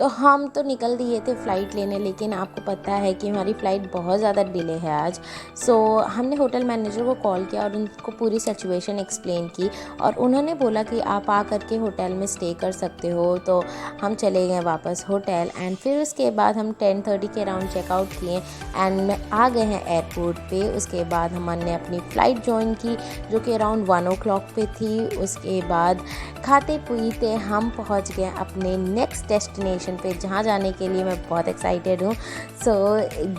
तो हम तो निकल दिए थे फ़्लाइट लेने, लेकिन आपको पता है कि हमारी फ़्लाइट बहुत ज़्यादा डिले है आज। सो हमने होटल मैनेजर को कॉल किया और उनको पूरी सिचुएशन एक्सप्लेन की और उन्होंने बोला कि आप आ कर के होटल में स्टे कर सकते हो। तो हम चले गए वापस होटल एंड फिर उसके बाद हम 10:30 के अराउंड चेकआउट किए एंड आ गए हैं एयरपोर्ट पे। उसके बाद हमने अपनी फ़्लाइट ज्वाइन की जो कि अराउंड 1 o'clock पे थी। उसके बाद खाते पीते हम पहुंच गए अपने नेक्स्ट डेस्टिनेशन पे, जहां जाने के लिए मैं बहुत एक्साइटेड हूं। सो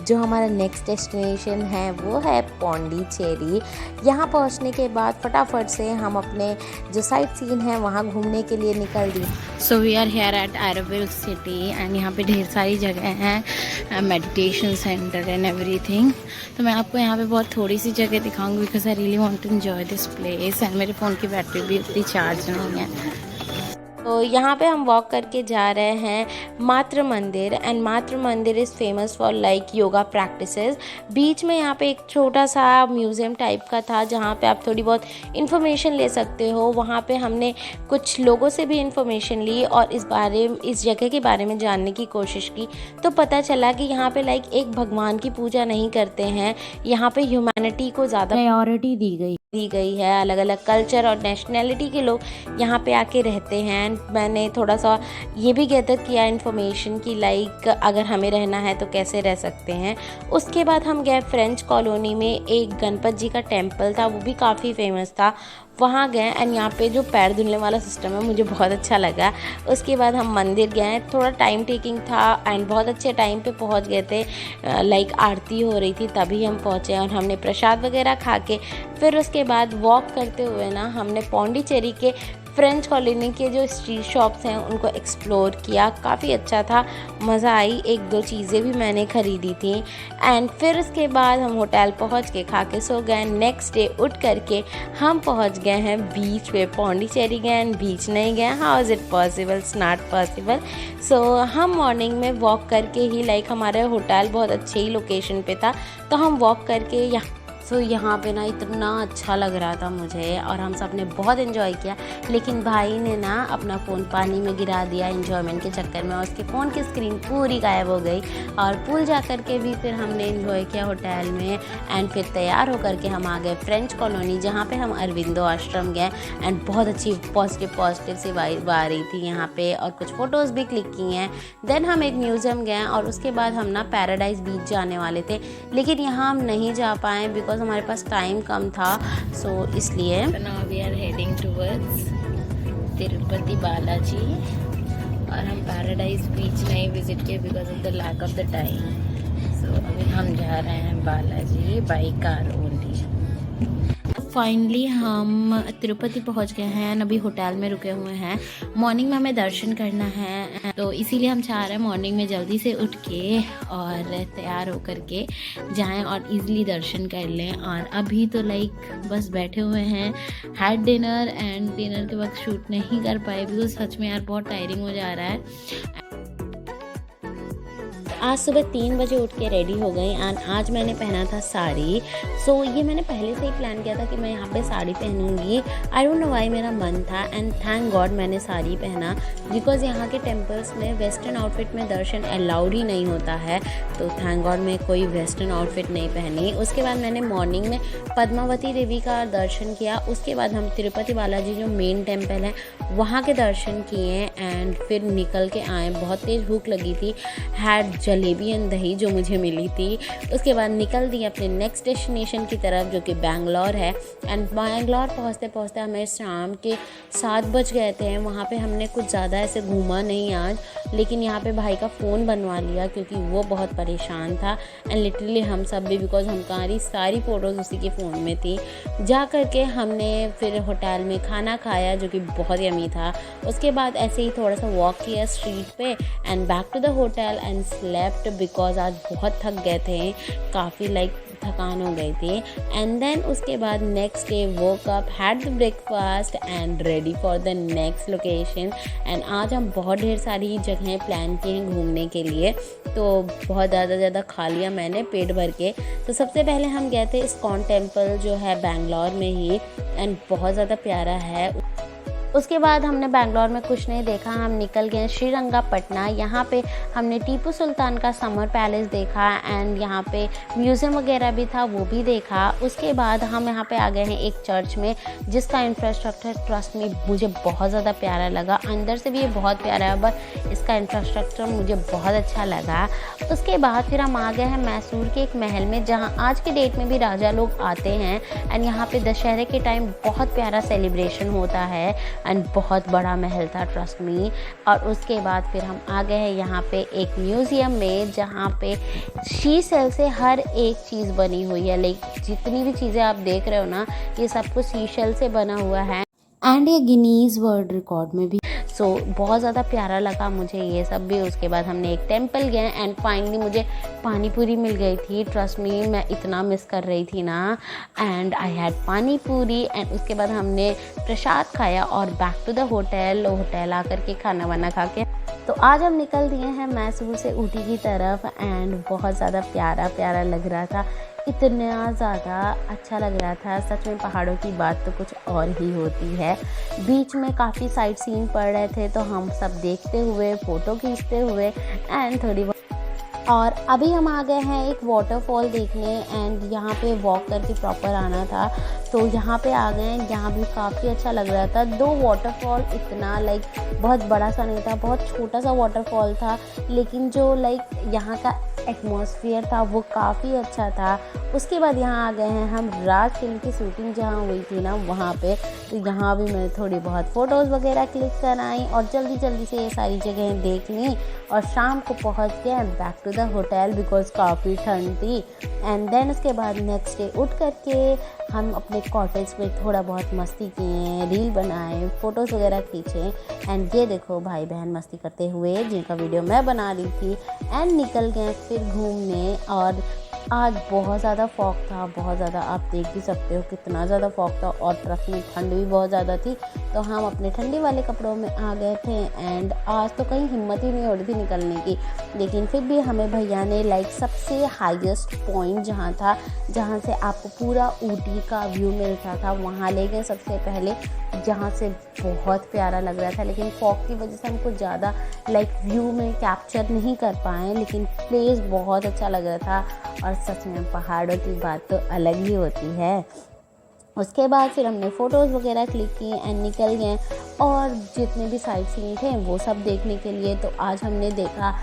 जो हमारा नेक्स्ट डेस्टिनेशन है वो है पौंडीचेरी। यहां पहुंचने के बाद फटाफट से हम अपने जो साइट सीन है वहां घूमने के लिए निकल दिए। So we are here at Auroville city and यहाँ पे ढेर सारी जगह हैं, मेडिटेशन सेंटर एंड एवरीथिंग। तो मैं आपको यहाँ पे बहुत थोड़ी सी जगह दिखाऊंगी because I really want to enjoy this place and मेरे फ़ोन की बैटरी भी उतनी चार्ज नहीं है। तो यहाँ पे हम वॉक करके जा रहे हैं मातृ मंदिर and Matri Mandir is famous for like yoga practices. बीच में यहाँ पे एक छोटा सा म्यूज़ियम टाइप का था जहाँ पे आप थोड़ी बहुत इन्फॉर्मेशन ले सकते हो। वहाँ पे हमने कुछ लोगों से भी इन्फॉर्मेशन ली और इस जगह के बारे में जानने की कोशिश की। तो पता चला कि यहाँ पे लाइक एक भगवान की पूजा नहीं करते हैं, यहाँ पे ह्यूमैनिटी को ज़्यादा प्रायोरिटी दी गई है। अलग अलग कल्चर और नेशनैलिटी के लोग यहाँ पे आके रहते हैं। मैंने थोड़ा सा ये भी गैदर किया इन्फॉर्मेशन की लाइक अगर हमें रहना है तो कैसे रह सकते हैं। उसके बाद हम गए फ्रेंच कॉलोनी में, एक गणपत जी का टेम्पल था, वो भी काफ़ी फेमस था, वहाँ गए एंड यहाँ पे जो पैर धुलने वाला सिस्टम है मुझे बहुत अच्छा लगा। उसके बाद हम मंदिर गए, थोड़ा टाइम टेकिंग था एंड बहुत अच्छे टाइम पे पहुँच गए थे। लाइक आरती हो रही थी तभी हम पहुँचे और हमने प्रसाद वगैरह खा के फिर उसके बाद वॉक करते हुए ना हमने पौंडीचेरी के फ्रेंच कॉलोनी के जो स्ट्रीट शॉप्स हैं उनको एक्सप्लोर किया। काफ़ी अच्छा था, मज़ा आई, एक दो चीज़ें भी मैंने ख़रीदी थी एंड फिर उसके बाद हम होटल पहुंच के खा के सो गए। नेक्स्ट डे उठ करके हम पहुंच गए हैं बीच पे। पौंडीचेरी गए एंड बीच नहीं गए, how is it possible, it's not possible. So हम मॉर्निंग में वॉक करके ही लाइक हमारा होटल बहुत अच्छे ही लोकेशन पे था तो हम वॉक करके यहाँ पे ना इतना अच्छा लग रहा था मुझे और हम सब ने बहुत इन्जॉय किया। लेकिन भाई ने ना अपना फ़ोन पानी में गिरा दिया इन्जॉयमेंट के चक्कर में और उसके फ़ोन की स्क्रीन पूरी गायब हो गई। और पूल जा कर के भी फिर हमने इन्जॉय किया होटल में एंड फिर तैयार होकर के हम आ गए फ्रेंच कॉलोनी जहाँ पे हम अरविंदो आश्रम गए एंड बहुत अच्छी पॉजिटिव सी वाइब आ रही थी यहाँ पे और कुछ फ़ोटोज़ भी क्लिक की हैं। देन हम एक म्यूज़ियम गए और उसके बाद हम ना पैराडाइज बीच जाने वाले थे, लेकिन यहाँ हम नहीं जा पाए बिकॉज हमारे पास टाइम कम था। सो इसलिए now we are heading towards Tirupati Balaji और हम पैराडाइज बीच नहीं विजिट किए because of the lack of the time. So अभी हम जा रहे हैं Balaji by car only. Finally हम तिरुपति पहुंच गए हैं, अभी होटल में रुके हुए हैं। मॉर्निंग में हमें दर्शन करना है तो इसीलिए हम चाह रहे हैं मॉर्निंग में जल्दी से उठ के और तैयार होकर के जाएं और इजीली दर्शन कर लें। और अभी तो लाइक बस बैठे हुए हैं, हैड डिनर एंड डिनर के वक्त शूट नहीं कर पाए बिकॉज सच में यार बहुत टायरिंग हो जा रहा है। आज सुबह 3 बजे उठ के रेडी हो गई एंड आज मैंने पहना था साड़ी। सो ये मैंने पहले से ही प्लान किया था कि मैं यहाँ पे साड़ी पहनूंगी। आई डोंट नो व्हाई मेरा मन था एंड थैंक गॉड मैंने साड़ी पहना बिकॉज यहाँ के टेम्पल्स में वेस्टर्न आउटफिट में दर्शन अलाउड ही नहीं होता है। तो थैंक गॉड मैं कोई वेस्टर्न आउटफिट नहीं पहनी। उसके बाद मैंने मॉर्निंग में पद्मावती देवी का दर्शन किया। उसके बाद हम तिरुपति बालाजी जो मेन टेम्पल है वहाँ के दर्शन किए एंड फिर निकल के आए। बहुत तेज़ भूख लगी थी, हैड जलेबी एंड दही जो मुझे मिली थी। उसके बाद निकल दी अपने नेक्स्ट डेस्टिनेशन की तरफ जो कि बैंगलोर है एंड बैंगलोर पहुँचते पहुँचते हमें शाम के 7 बज गए थे। वहाँ पे हमने कुछ ज़्यादा ऐसे घूमा नहीं आज, लेकिन यहाँ पे भाई का फ़ोन बनवा लिया क्योंकि वो बहुत परेशान था एंड लिटरली हम सब भी बिकॉज हमारी सारी फ़ोटोज़ उसी के फ़ोन में थी। जा कर के हमने फिर होटल में खाना खाया जो कि बहुत यमी था। उसके बाद ऐसे ही थोड़ा सा वॉक किया स्ट्रीट पे and back to the hotel and slept because आज बहुत थक गए थे, काफ़ी लाइक थकान हो गई थी। एंड देन उसके बाद next day woke up, had the breakfast and ready for the next location. And आज हम बहुत ढेर सारी जगहें प्लान किए हैं घूमने के लिए, तो बहुत ज़्यादा खा लिया मैंने पेट भर के। तो सबसे पहले हम गए थे इस्कॉन टेम्पल जो है बैंगलोर में ही एंड बहुत ज़्यादा प्यारा है। उसके बाद हमने बैंगलोर में कुछ नहीं देखा, हम निकल गए श्रीरंगपटना। यहाँ पे हमने टीपू सुल्तान का समर पैलेस देखा एंड यहाँ पे म्यूज़ियम वगैरह भी था, वो भी देखा। उसके बाद हम यहाँ पे आ गए हैं एक चर्च में जिसका इंफ्रास्ट्रक्चर ट्रस्ट में मुझे बहुत ज़्यादा प्यारा लगा। अंदर से भी ये बहुत प्यारा है, बट इसका इंफ्रास्ट्रक्चर मुझे बहुत अच्छा लगा। उसके बाद फिर हम आ गए हैं मैसूर के एक महल में, जहाँ आज के डेट में भी राजा लोग आते हैं एंड यहाँ पे दशहरे के टाइम बहुत प्यारा सेलिब्रेशन होता है एंड बहुत बड़ा महल था, ट्रस्ट मी। और उसके बाद फिर हम आ गए हैं यहाँ पे एक म्यूज़ियम में जहाँ पे शी सेल से हर एक चीज़ बनी हुई है। लाइक जितनी भी चीज़ें आप देख रहे हो ना, ये सब कुछ शी सेल से बना हुआ है एंड ये गिनीज़ वर्ल्ड रिकॉर्ड में भी। सो बहुत ज़्यादा प्यारा लगा मुझे ये सब भी। उसके बाद हमने एक टेंपल गए एंड फाइनली मुझे पानी पूरी मिल गई थी। ट्रस्ट मी, मैं इतना मिस कर रही थी ना, एंड आई हैड पानी पूरी। एंड उसके बाद हमने प्रसाद खाया और बैक टू द होटल आकर के खाना वाना खा के तो आज हम निकल दिए हैं मैसूर से ऊटी की तरफ एंड बहुत ज़्यादा प्यारा लग रहा था, इतना ज़्यादा अच्छा लग रहा था। सच में पहाड़ों की बात तो कुछ और ही होती है। बीच में काफ़ी साइट सीन पड़ रहे थे तो हम सब देखते हुए, फ़ोटो खींचते हुए एंड थोड़ी और अभी हम आ गए हैं एक वाटरफॉल देखने एंड यहाँ पे वॉक करके प्रॉपर आना था, तो यहाँ पे आ गए। यहाँ भी काफ़ी अच्छा लग रहा था। 2 वाटरफॉल इतना बहुत बड़ा सा नहीं था, बहुत छोटा सा वाटरफॉल था, लेकिन जो यहाँ का एटमॉस्फेयर था वो काफ़ी अच्छा था। उसके बाद यहाँ आ गए हैं हम राज फिल्म की शूटिंग जहाँ हुई थी ना, वहाँ पे। तो यहाँ भी मैंने थोड़ी बहुत फ़ोटोज़ वगैरह क्लिक कराई और जल्दी से ये सारी जगहें देख ली और शाम को पहुँच गए back to the hotel because काफ़ी ठंड थी। एंड देन उसके बाद नेक्स्ट डे उठ करके हम अपने कॉटेज में थोड़ा बहुत मस्ती किए, रील बनाए, फ़ोटोज़ वगैरह खींचे एंड ये देखो भाई बहन मस्ती करते हुए जिनका वीडियो मैं बना रही थी एंड निकल गए फिर घूमने। और आज बहुत ज़्यादा फॉग था, बहुत ज़्यादा, आप देख भी सकते हो कितना ज़्यादा फॉग था और ट्रक में ठंड भी बहुत ज़्यादा थी, तो हम अपने ठंडी वाले कपड़ों में आ गए थे। एंड आज तो कहीं हिम्मत ही नहीं हो रही थी निकलने की, लेकिन फिर भी हमें भैया ने सबसे हाईएस्ट पॉइंट जहाँ था, जहाँ से आपको पूरा ऊटी का व्यू मिलता था, वहाँ ले गए सबसे पहले, जहाँ से बहुत प्यारा लग रहा था। लेकिन फॉग की वजह से हमको ज़्यादा व्यू में कैप्चर नहीं कर पाए, लेकिन प्लेस बहुत अच्छा लग रहा था। और सच में पहाड़ों की बात तो अलग ही होती है। उसके बाद फिर हमने फ़ोटोज़ वगैरह क्लिक किए एंड निकल गए और जितने भी साइट सीन थे वो सब देखने के लिए। तो आज हमने देखा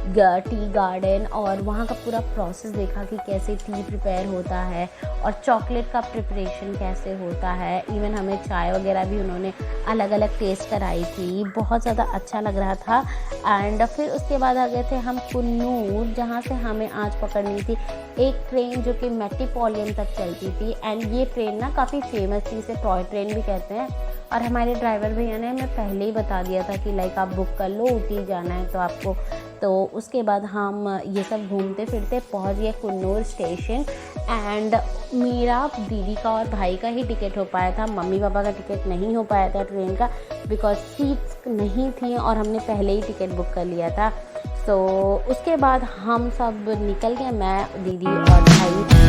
टी गार्डन और वहाँ का पूरा प्रोसेस देखा कि कैसे टी प्रिपेयर होता है और चॉकलेट का प्रिपरेशन कैसे होता है। इवन हमें चाय वगैरह भी उन्होंने अलग अलग टेस्ट कराई थी, बहुत ज़्यादा अच्छा लग रहा था। एंड फिर उसके बाद आ गए थे हम कुन्नूर, जहाँ से हमें आज पकड़नी थी एक ट्रेन जो कि मेट्रोपॉलिटन तक चलती थी। एंड ये ट्रेन ना काफ़ी फेमस थी, इसे टॉय ट्रेन भी कहते हैं। और हमारे ड्राइवर भैया ने हमें पहले ही बता दिया था कि आप बुक कर लो, ऊटी जाना है तो आपको। तो उसके बाद हम ये सब घूमते फिरते पहुंच गए कुन्नूर स्टेशन। एंड मेरा दीदी का और भाई का ही टिकट हो पाया था, मम्मी पापा का टिकट नहीं हो पाया था ट्रेन का, बिकॉज सीट्स नहीं थी और हमने पहले ही टिकट बुक कर लिया था। तो उसके बाद हम सब निकल गए, मैं, दीदी और भाई।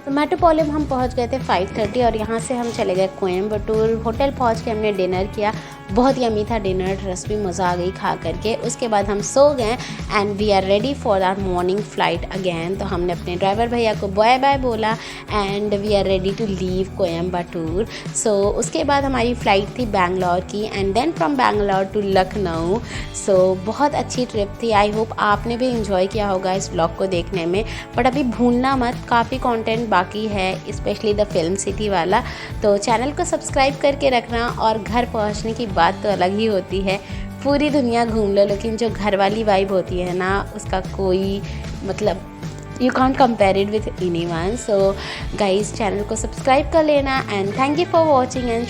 तो मेट्रोपॉलिटन हम पहुंच गए थे 5:30 और यहाँ से हम चले गए कोयम्बटूर। होटल पहुंच के हमने डिनर किया, बहुत यमी था डिनर, ट्रस्ट भी मज़ा आ गई खा करके। उसके बाद हम सो गए and we are ready for our morning flight again. तो हमने अपने ड्राइवर भैया को बाय बाय बोला and we are ready to leave Coimbatore. So उसके बाद हमारी फ़्लाइट थी बैंगलोर की and then from Bangalore to Lucknow. So बहुत अच्छी ट्रिप थी। आई होप आपने भी इंजॉय किया होगा इस व्लॉग को देखने में। बट अभी भूलना मत, काफ़ी कंटेंट बाकी है, स्पेशली द फिल्म सिटी वाला। तो चैनल को सब्सक्राइब करके रखना। और घर पहुंचने की बात तो अलग ही होती है, पूरी दुनिया घूम लो, लेकिन जो घर वाली वाइब होती है ना, उसका कोई मतलब you can't compare it with anyone. So guys, channel को सब्सक्राइब कर लेना and thank you for watching and